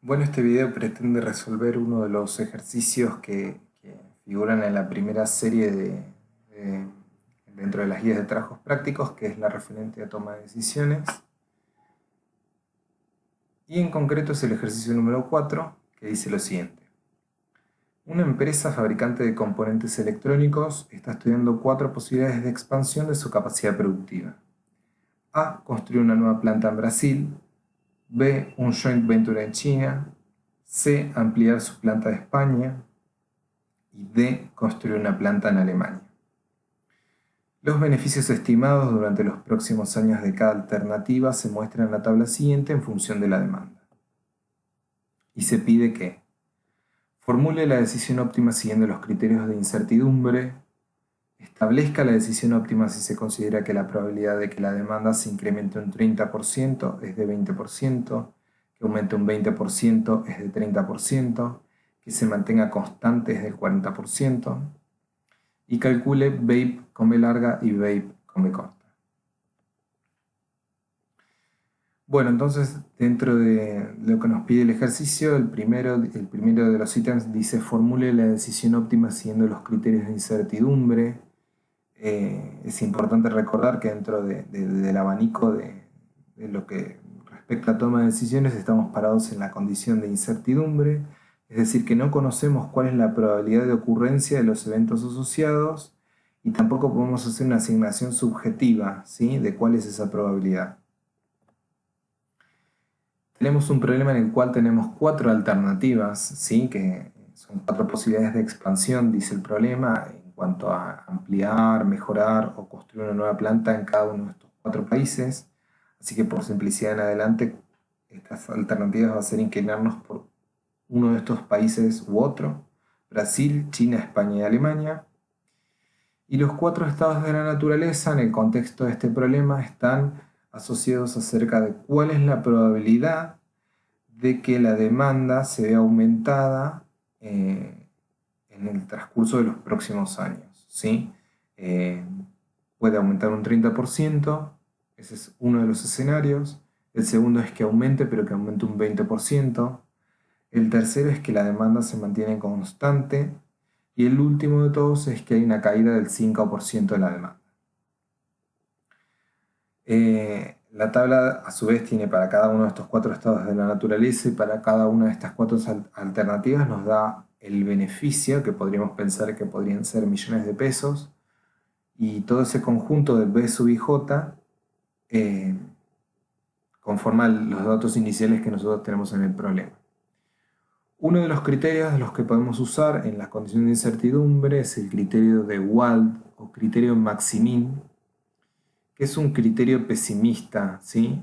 Bueno, este video pretende resolver uno de los ejercicios que figuran en la primera serie de- dentro de las guías de trabajos prácticos, que es la referente a toma de decisiones. Y en concreto es el ejercicio número 4, que dice lo siguiente. Una empresa fabricante de componentes electrónicos está estudiando 4 posibilidades de expansión de su capacidad productiva. A. Construir una nueva planta en Brasil. B. Un joint venture en China. C. Ampliar su planta de España. Y D. Construir una planta en Alemania. Los beneficios estimados durante los próximos años de cada alternativa se muestran en la tabla siguiente en función de la demanda. Y se pide que formule la decisión óptima siguiendo los criterios de incertidumbre, establezca la decisión óptima si se considera que la probabilidad de que la demanda se incremente un 30% es de 20%, que aumente un 20% es de 30%, que se mantenga constante es del 40%, y calcule VAPE con B larga y VAPE con B corta. Bueno, entonces dentro de lo que nos pide el ejercicio, el primero de los ítems dice formule la decisión óptima siguiendo los criterios de incertidumbre. Es importante recordar que dentro del abanico de lo que respecta a toma de decisiones estamos parados en la condición de incertidumbre, es decir, que no conocemos cuál es la probabilidad de ocurrencia de los eventos asociados y tampoco podemos hacer una asignación subjetiva, ¿sí?, de cuál es esa probabilidad. Tenemos un problema en el cual tenemos 4 alternativas, ¿sí?, que son 4 posibilidades de expansión, dice el problema, en cuanto a ampliar, mejorar o construir una nueva planta en cada uno de estos 4 países. Así que por simplicidad en adelante, estas alternativas va a ser inclinarnos por uno de estos países u otro: Brasil, China, España y Alemania. Y los 4 estados de la naturaleza en el contexto de este problema están asociados acerca de cuál es la probabilidad de que la demanda se vea aumentada en el transcurso de los próximos años, ¿sí? Puede aumentar un 30%, ese es uno de los escenarios. El segundo es que aumente, pero que aumente un 20%. El tercero es que la demanda se mantiene constante. Y el último de todos es que hay una caída del 5% de la demanda. La tabla a su vez tiene para cada uno de estos 4 estados de la naturaleza y para cada una de estas 4 alternativas nos da el beneficio, que podríamos pensar que podrían ser millones de pesos, y todo ese conjunto de B sub IJ conforma los datos iniciales que nosotros tenemos en el problema. Uno de los criterios de los que podemos usar en las condiciones de incertidumbre es el criterio de Wald o criterio Maximin, que es un criterio pesimista, ¿sí?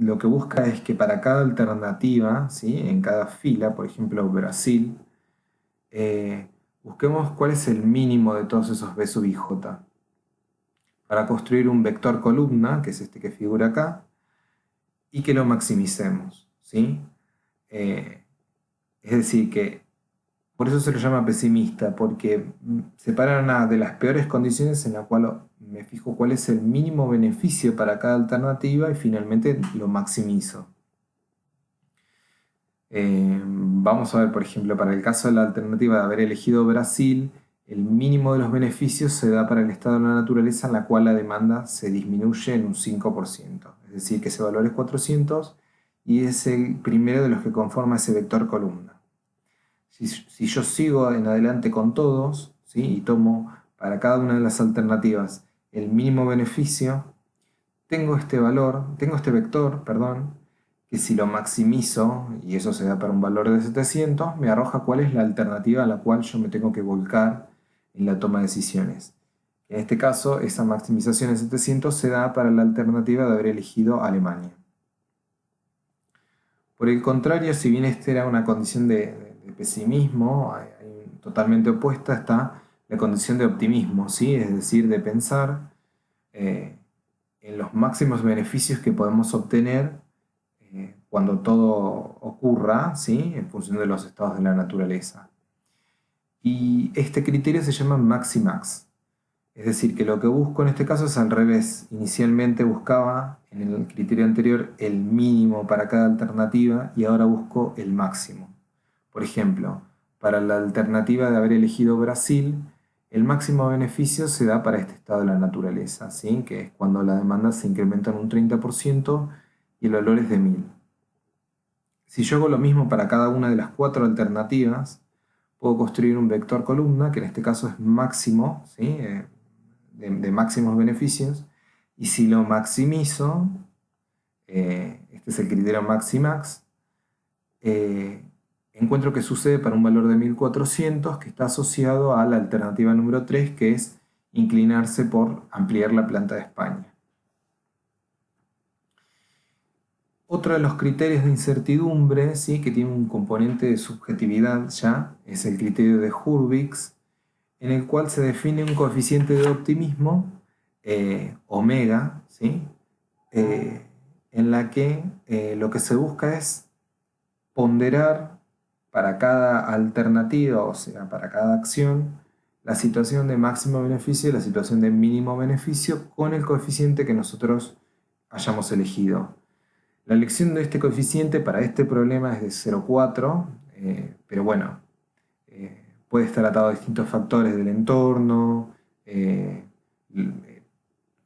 Lo que busca es que para cada alternativa, ¿sí?, en cada fila, por ejemplo Brasil, busquemos cuál es el mínimo de todos esos B sub IJ para construir un vector columna, que es este que figura acá, y que lo maximicemos, ¿sí? Es decir, que por eso se lo llama pesimista, porque separa una de las peores condiciones en la cual me fijo cuál es el mínimo beneficio para cada alternativa y finalmente lo maximizo. Vamos a ver, por ejemplo, para el caso de la alternativa de haber elegido Brasil, el mínimo de los beneficios se da para el estado de la naturaleza en la cual la demanda se disminuye en un 5%. Es decir, que ese valor es 400 y es el primero de los que conforma ese vector columna. Si yo sigo en adelante con todos, ¿sí?, y tomo para cada una de las alternativas el mínimo beneficio, tengo este vector, que si lo maximizo, y eso se da para un valor de 700, me arroja cuál es la alternativa a la cual yo me tengo que volcar en la toma de decisiones. En este caso, esa maximización en 700 se da para la alternativa de haber elegido Alemania. Por el contrario, si bien esta era una condición de pesimismo, totalmente opuesta está la condición de optimismo, ¿sí?, es decir, de pensar en los máximos beneficios que podemos obtener cuando todo ocurra, ¿sí?, en función de los estados de la naturaleza. Y este criterio se llama Maximax. Es decir, que lo que busco en este caso es al revés. Inicialmente buscaba en el criterio anterior el mínimo para cada alternativa y ahora busco el máximo. Por ejemplo, para la alternativa de haber elegido Brasil, el máximo beneficio se da para este estado de la naturaleza, ¿sí? Que es cuando la demanda se incrementa en un 30% y el valor es de 1000. Si yo hago lo mismo para cada una de las 4 alternativas, puedo construir un vector columna, que en este caso es máximo, ¿sí? De máximos beneficios, y si lo maximizo, este es el criterio maximax, encuentro que sucede para un valor de 1400 que está asociado a la alternativa número 3, que es inclinarse por ampliar la planta de España. Otro de los criterios de incertidumbre, ¿sí? Que tiene un componente de subjetividad ya, es el criterio de Hurwitz, en el cual se define un coeficiente de optimismo, omega, ¿sí? En la que lo que se busca es ponderar para cada alternativa, o sea, para cada acción, la situación de máximo beneficio y la situación de mínimo beneficio con el coeficiente que nosotros hayamos elegido. La elección de este coeficiente para este problema es de 0,4, pero bueno, puede estar atado a distintos factores del entorno.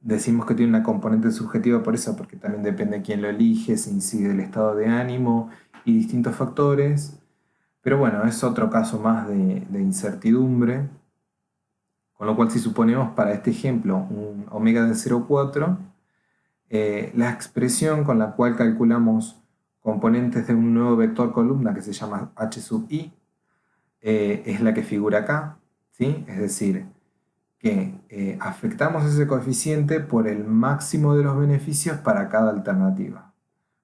Decimos que tiene una componente subjetiva por eso, porque también depende de quién lo elige, se incide el estado de ánimo y distintos factores. Pero bueno, es otro caso más de incertidumbre. Con lo cual, si suponemos para este ejemplo un omega de 0,4, la expresión con la cual calculamos componentes de un nuevo vector columna que se llama h sub i, es la que figura acá, ¿sí? Es decir, que afectamos ese coeficiente por el máximo de los beneficios para cada alternativa.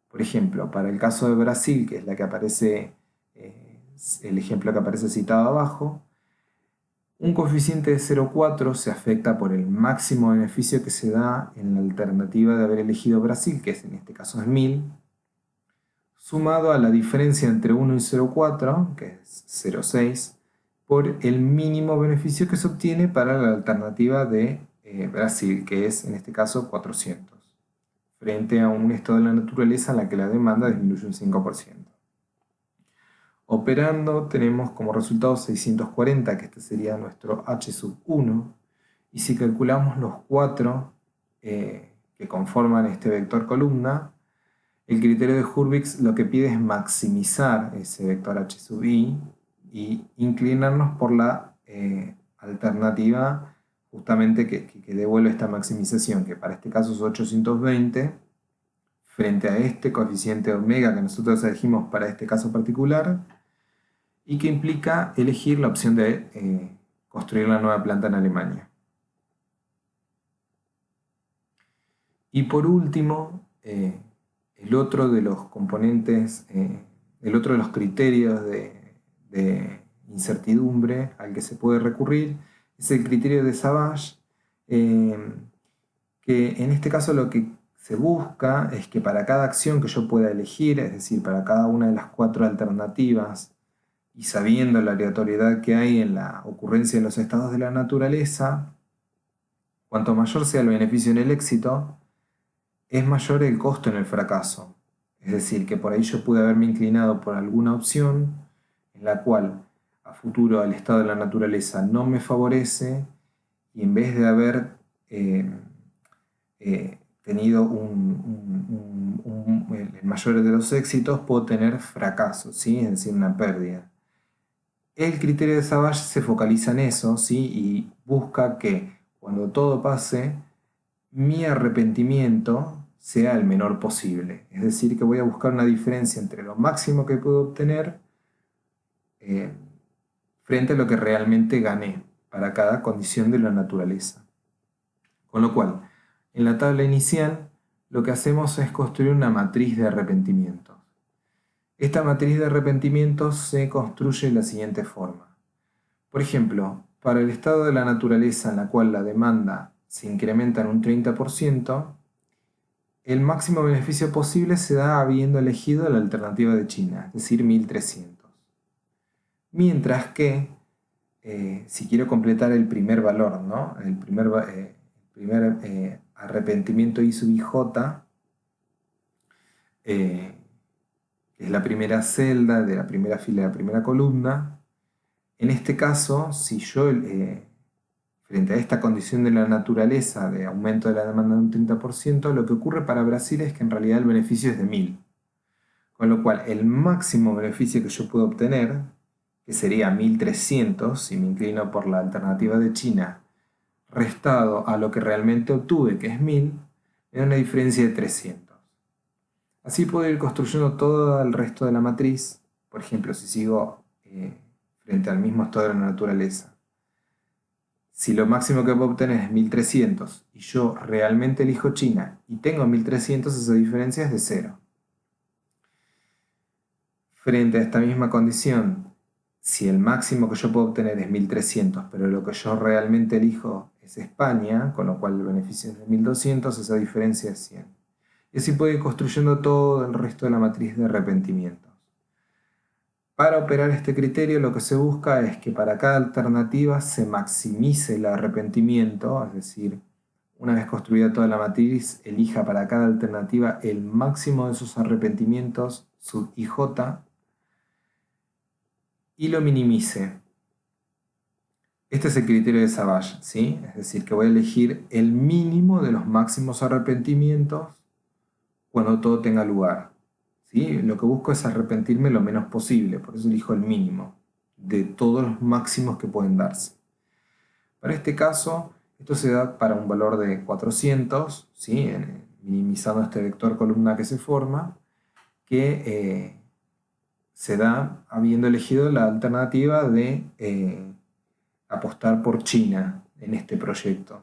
Por ejemplo, para el caso de Brasil, que es la que aparece, el ejemplo que aparece citado abajo, un coeficiente de 0,4 se afecta por el máximo beneficio que se da en la alternativa de haber elegido Brasil, que en este caso es 1000, sumado a la diferencia entre 1 y 0,4, que es 0,6, por el mínimo beneficio que se obtiene para la alternativa de Brasil, que es en este caso 400, frente a un estado de la naturaleza en la que la demanda disminuye un 5%. Operando tenemos como resultado 640, que este sería nuestro h sub 1, y si calculamos los 4 que conforman este vector columna, el criterio de Hurwitz lo que pide es maximizar ese vector h sub i y inclinarnos por la alternativa justamente que devuelve esta maximización, que para este caso es 820, frente a este coeficiente omega que nosotros elegimos para este caso particular, y que implica elegir la opción de construir la nueva planta en Alemania. Y por último, el otro de los componentes, el otro de los criterios de incertidumbre al que se puede recurrir es el criterio de Savage, que en este caso lo que se busca es que para cada acción que yo pueda elegir, es decir, para cada una de las 4 alternativas, y sabiendo la aleatoriedad que hay en la ocurrencia de los estados de la naturaleza, cuanto mayor sea el beneficio en el éxito, es mayor el costo en el fracaso. Es decir, que por ahí yo pude haberme inclinado por alguna opción en la cual a futuro el estado de la naturaleza no me favorece, y en vez de haber tenido el mayor de los éxitos, puedo tener fracaso, ¿sí? Es decir, una pérdida. El criterio de Savage se focaliza en eso, ¿sí? Y busca que cuando todo pase, mi arrepentimiento sea el menor posible. Es decir, que voy a buscar una diferencia entre lo máximo que puedo obtener frente a lo que realmente gané para cada condición de la naturaleza. Con lo cual, en la tabla inicial, lo que hacemos es construir una matriz de arrepentimientos. Esta matriz de arrepentimientos se construye de la siguiente forma. Por ejemplo, para el estado de la naturaleza en la cual la demanda se incrementa en un 30%, el máximo beneficio posible se da habiendo elegido la alternativa de China, es decir, 1300. Mientras que si quiero completar el primer valor, ¿no? El primer arrepentimiento I sub IJ, que es la primera celda de la primera fila de la primera columna. En este caso, si yo, frente a esta condición de la naturaleza de aumento de la demanda de un 30%, lo que ocurre para Brasil es que en realidad el beneficio es de 1000. Con lo cual, el máximo beneficio que yo puedo obtener, que sería 1300, si me inclino por la alternativa de China, restado a lo que realmente obtuve, que es 1000, me da una diferencia de 300. Así puedo ir construyendo todo el resto de la matriz. Por ejemplo, si sigo frente al mismo estado de la naturaleza. Si lo máximo que puedo obtener es 1300 y yo realmente elijo China y tengo 1300, esa diferencia es de 0. Frente a esta misma condición, si el máximo que yo puedo obtener es 1300, pero lo que yo realmente elijo es España, con lo cual el beneficio es de 1200, esa diferencia es 100. Y así puedo ir construyendo todo el resto de la matriz de arrepentimientos. Para operar este criterio, lo que se busca es que para cada alternativa se maximice el arrepentimiento, es decir, una vez construida toda la matriz, elija para cada alternativa el máximo de esos arrepentimientos sub IJ y lo minimice. Este es el criterio de Savage, ¿sí? Es decir, que voy a elegir el mínimo de los máximos arrepentimientos cuando todo tenga lugar, ¿sí? Lo que busco es arrepentirme lo menos posible, por eso elijo el mínimo de todos los máximos que pueden darse. Para este caso, esto se da para un valor de 400, ¿sí? Minimizando este vector columna que se forma, que se da habiendo elegido la alternativa de apostar por China en este proyecto.